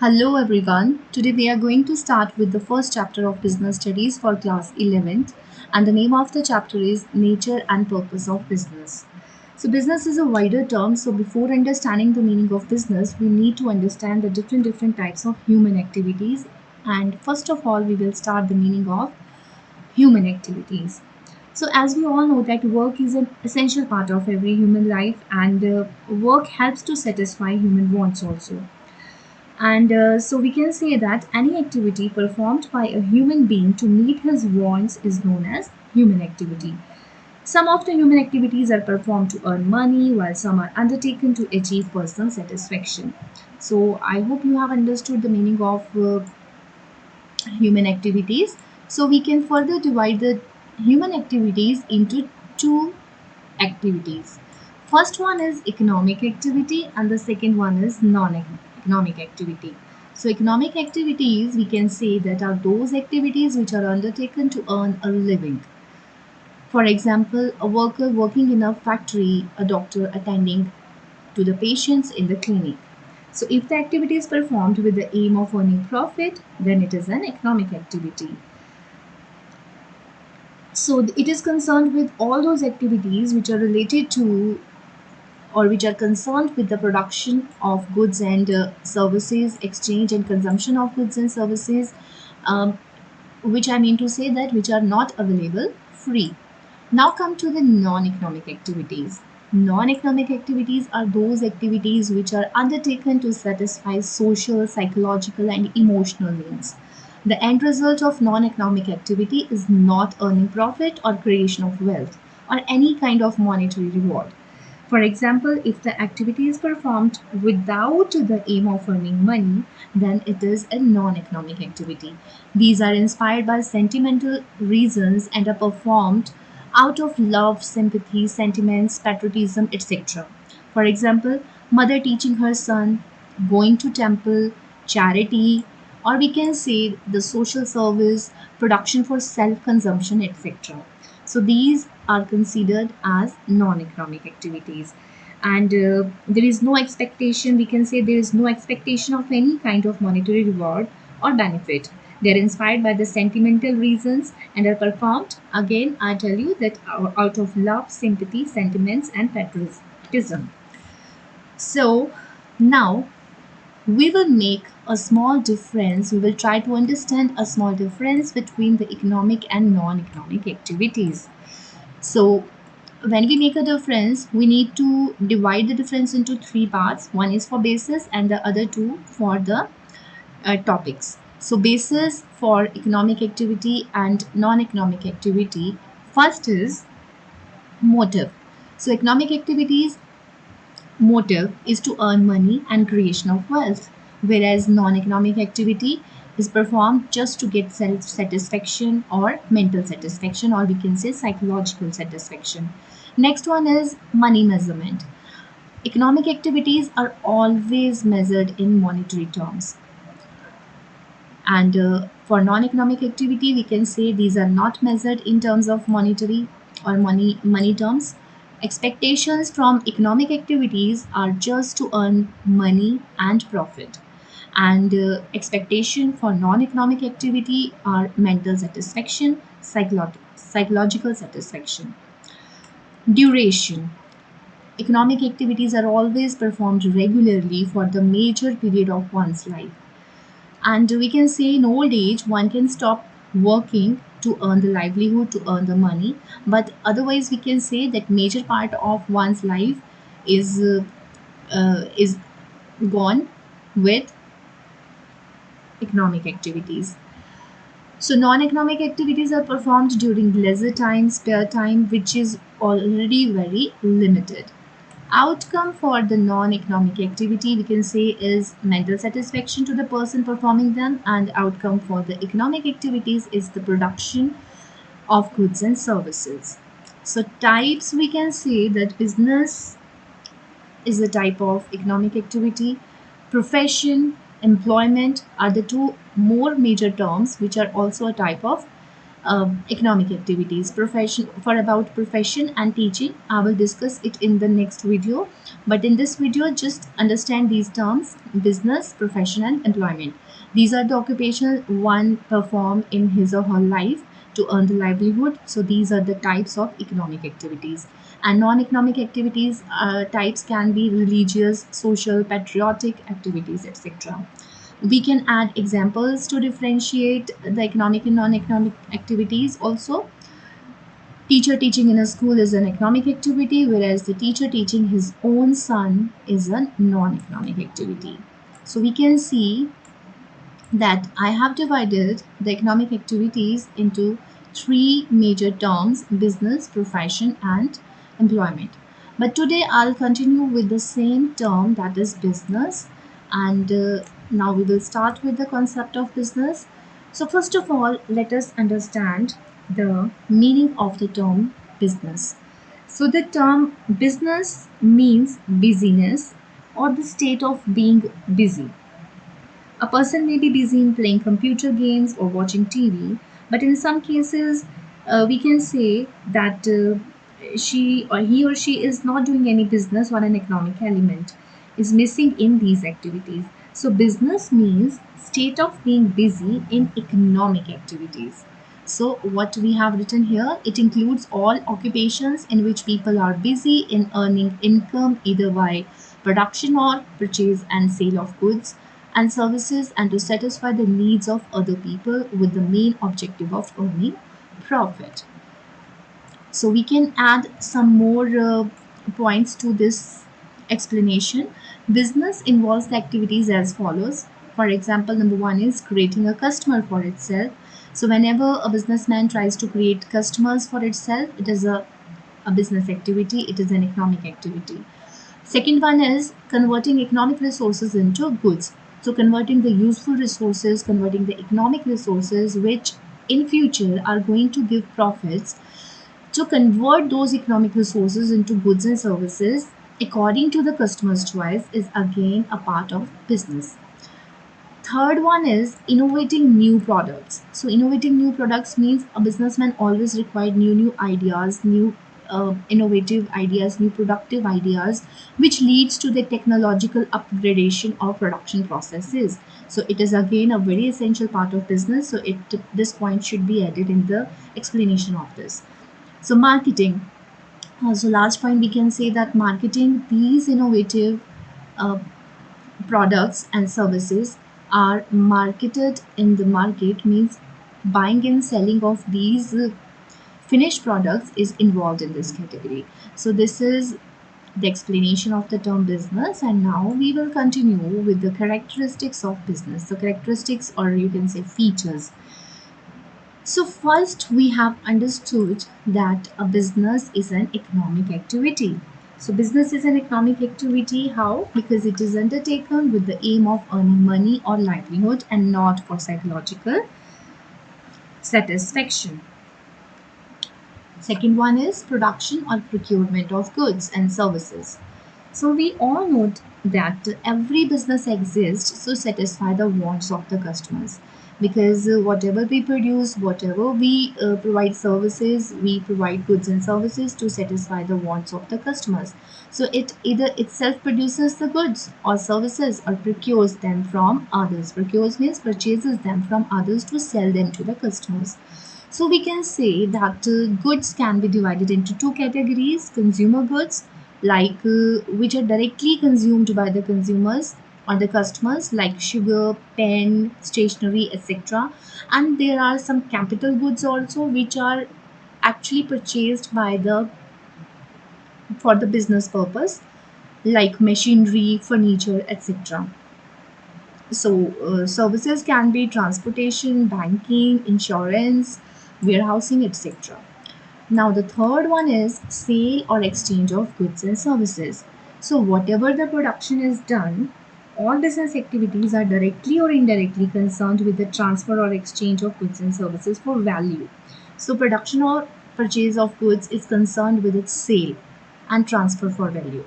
Hello everyone. Today we are going to start with the first chapter of business studies for class 11th, and the name of the chapter is Nature and Purpose of Business. So business is a wider term, so before understanding the meaning of business we need to understand the different types of human activities, and first of all we will start the meaning of human activities. So as we all know that work is an essential part of every human life, and work helps to satisfy human wants also. And so we can say that any activity performed by a human being to meet his wants is known as human activity. Some of the human activities are performed to earn money, while some are undertaken to achieve personal satisfaction. So I hope you have understood the meaning of human activities. So we can further divide the human activities into two activities. First one is economic activity and the second one is non-economic activity. So economic activities we can say that are those activities which are undertaken to earn a living. For example, a worker working in a factory, a doctor attending to the patients in the clinic. So if the activity is performed with the aim of earning profit, then it is an economic activity. So it is concerned with all those activities which are related to or which are concerned with the production of goods and services, exchange and consumption of goods and services, um, which I mean to say that which are not available free. Now come to the non-economic activities. Non-economic activities are those activities which are undertaken to satisfy social, psychological and emotional needs. The end result of non-economic activity is not earning profit or creation of wealth or any kind of monetary reward. For example, if the activity is performed without the aim of earning money, then it is a non economic activity. These are inspired by sentimental reasons and are performed out of love, sympathy, sentiments, patriotism, etc. For example, mother teaching her son, going to temple, charity, or we can say the social service, production for self consumption, etc. So these are considered as non-economic activities, and there is no expectation. We can say there is no expectation of any kind of monetary reward or benefit. They are inspired by the sentimental reasons and are performed, again I tell you, that out of love, sympathy, sentiments and patriotism. So now we will make a small difference. We will try to understand a small difference between the economic and non-economic activities. So when we make a difference, we need to divide the difference into three parts. One is for basis and the other two for the topics. So basis for economic activity and non-economic activity. First is motive. So economic activities motive is to earn money and creation of wealth, whereas non-economic activity is performed just to get self-satisfaction or mental satisfaction, or we can say psychological satisfaction. Next one is money measurement. Economic activities are always measured in monetary terms, and for non-economic activity we can say these are not measured in terms of monetary or money terms. Expectations from economic activities are just to earn money and profit, and expectation for non-economic activity are mental satisfaction, psychological satisfaction. Duration. Economic activities are always performed regularly for the major period of one's life, and we can say in old age one can stop working to earn the livelihood, to earn the money, but otherwise we can say that major part of one's life is gone with economic activities. So non-economic activities are performed during leisure time, spare time, which is already very limited. Outcome for the non-economic activity we can say is mental satisfaction to the person performing them, and outcome for the economic activities is the production of goods and services. So types, we can say that business is a type of economic activity. Profession, employment are the two more major terms which are also a type of economic activities. Profession for about profession and teaching, I will discuss it in the next video. But in this video, just understand these terms: business, profession, and employment. These are the occupations one perform in his or her life to earn the livelihood. So these are the types of economic activities. And non-economic activities types can be religious, social, patriotic activities, etc. We can add examples to differentiate the economic and non-economic activities also. Teacher teaching in a school is an economic activity, whereas the teacher teaching his own son is a non-economic activity. So we can see that I have divided the economic activities into three major terms: business, profession, and employment. But today I'll continue with the same term, that is business. And now we will start with the concept of business. So, first of all, let us understand the meaning of the term business. So, the term business means busyness or the state of being busy. A person may be busy in playing computer games or watching TV, but in some cases, we can say that she or he or she is not doing any business, or an economic element is missing in these activities. So, business means state of being busy in economic activities. So, what we have written here, it includes all occupations in which people are busy in earning income either by production or purchase and sale of goods and services, and to satisfy the needs of other people with the main objective of earning profit. So we can add some more points to this explanation. Business involves the activities as follows. For example, number one is creating a customer for itself. So whenever a businessman tries to create customers for itself, it is a business activity, it is an economic activity. Second one is converting economic resources into goods. So converting the useful resources, converting the economic resources which in future are going to give profits, to convert those economic resources into goods and services according to the customer's choice is again a part of business. Third one is innovating new products. So innovating new products means a businessman always required new ideas, new innovative ideas, new productive ideas, which leads to the technological upgradation of production processes. So it is again a very essential part of business. So this point should be added in the explanation of this. So marketing. So last point we can say that marketing these innovative uh, products and services are marketed in the market, means buying and selling of these finished products is involved in this category. So this is the explanation of the term business, and now we will continue with the characteristics of business. The characteristics, or you can say features. So, first, we have understood that a business is an economic activity. So, business is an economic activity. How? Because it is undertaken with the aim of earning money or livelihood and not for psychological satisfaction. Second one is production or procurement of goods and services. So we all know that every business exists to satisfy the wants of the customers, because whatever we produce, whatever we provide services, we provide goods and services to satisfy the wants of the customers. So it either itself produces the goods or services or procures them from others. Procures means purchases them from others to sell them to the customers. So we can say that goods can be divided into two categories: consumer goods, like which are directly consumed by the consumers or the customers, like sugar, pen, stationery, etc. And there are some capital goods also, which are actually purchased by the for the business purpose, like machinery, furniture, etc. So, services can be transportation, banking, insurance, warehousing, etc. Now, the third one is sale or exchange of goods and services. So, whatever the production is done, all business activities are directly or indirectly concerned with the transfer or exchange of goods and services for value. So, production or purchase of goods is concerned with its sale and transfer for value.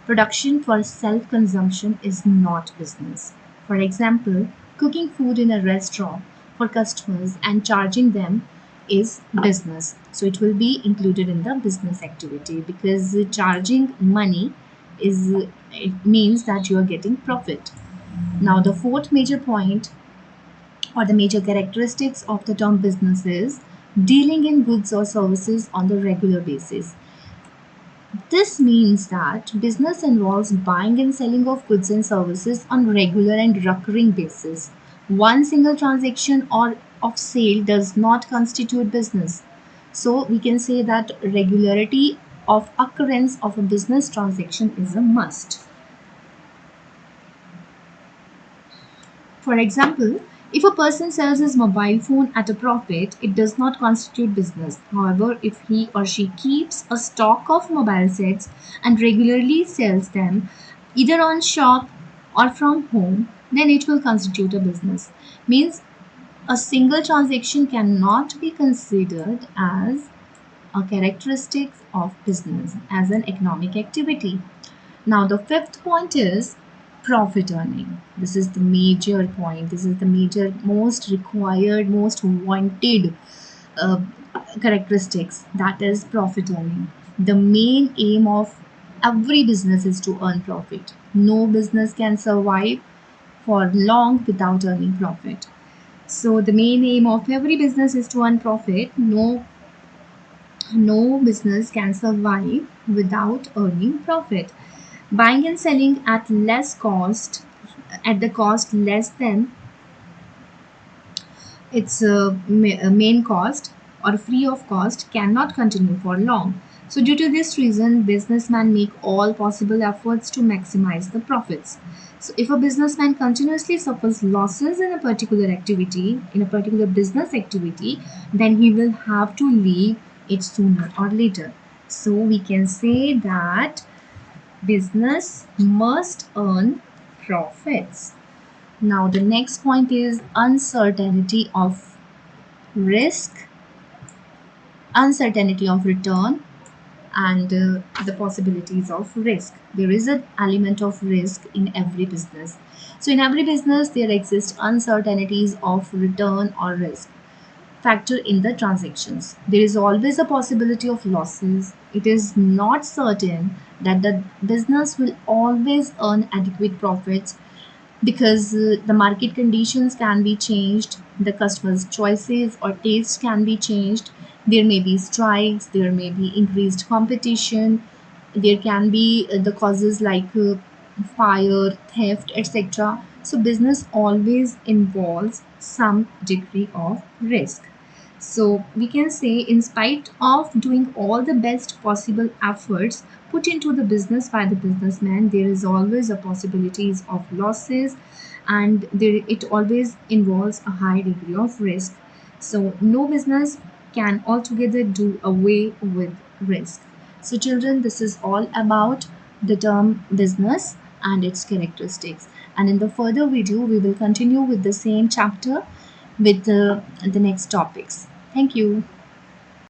Production for self consumption is not business. For example, cooking food in a restaurant for customers and charging them is business. So it will be included in the business activity because charging money is it means that you are getting profit. Now the fourth major point or the major characteristics of the term business is dealing in goods or services on the regular basis. This means that business involves buying and selling of goods and services on regular and recurring basis. One single transaction or of sale does not constitute business. So we can say that regularity of occurrence of a business transaction is a must. For example, if a person sells his mobile phone at a profit, it does not constitute business. However, if he or she keeps a stock of mobile sets and regularly sells them either on shop or from home, then it will constitute a business. Means a single transaction cannot be considered as a characteristic of business as an economic activity. Now, the fifth point is profit earning. This is the major point. This is the major, most required, most wanted uh, characteristics, that is profit earning. The main aim of every business is to earn profit. No business can survive for long without earning profit. So, the main aim of every business is to earn profit. No business can survive without earning profit. Buying and selling at the cost less than its main cost or free of cost cannot continue for long. So, due to this reason, businessmen make all possible efforts to maximize the profits. So, if a businessman continuously suffers losses in a particular activity, in a particular business activity, then he will have to leave it sooner or later. So, we can say that business must earn profits. Now, the next point is risk, uncertainty of return, and the possibilities of risk. There is an element of risk in every business. So, in every business, there exist uncertainties of return or risk factor in the transactions. There is always a possibility of losses. It is not certain that the business will always earn adequate profits because the market conditions can be changed, the customer's choices or tastes can be changed. There may be strikes, there may be increased competition, there can be the causes like fire, theft, etc. So business always involves some degree of risk. So we can say, in spite of doing all the best possible efforts put into the business by the businessman, there is always a possibilities of losses, and it always involves a high degree of risk. So no business can altogether do away with risk. So children, this is all about the term business and its characteristics. And in the further video, we will continue with the same chapter with the next topics. Thank you.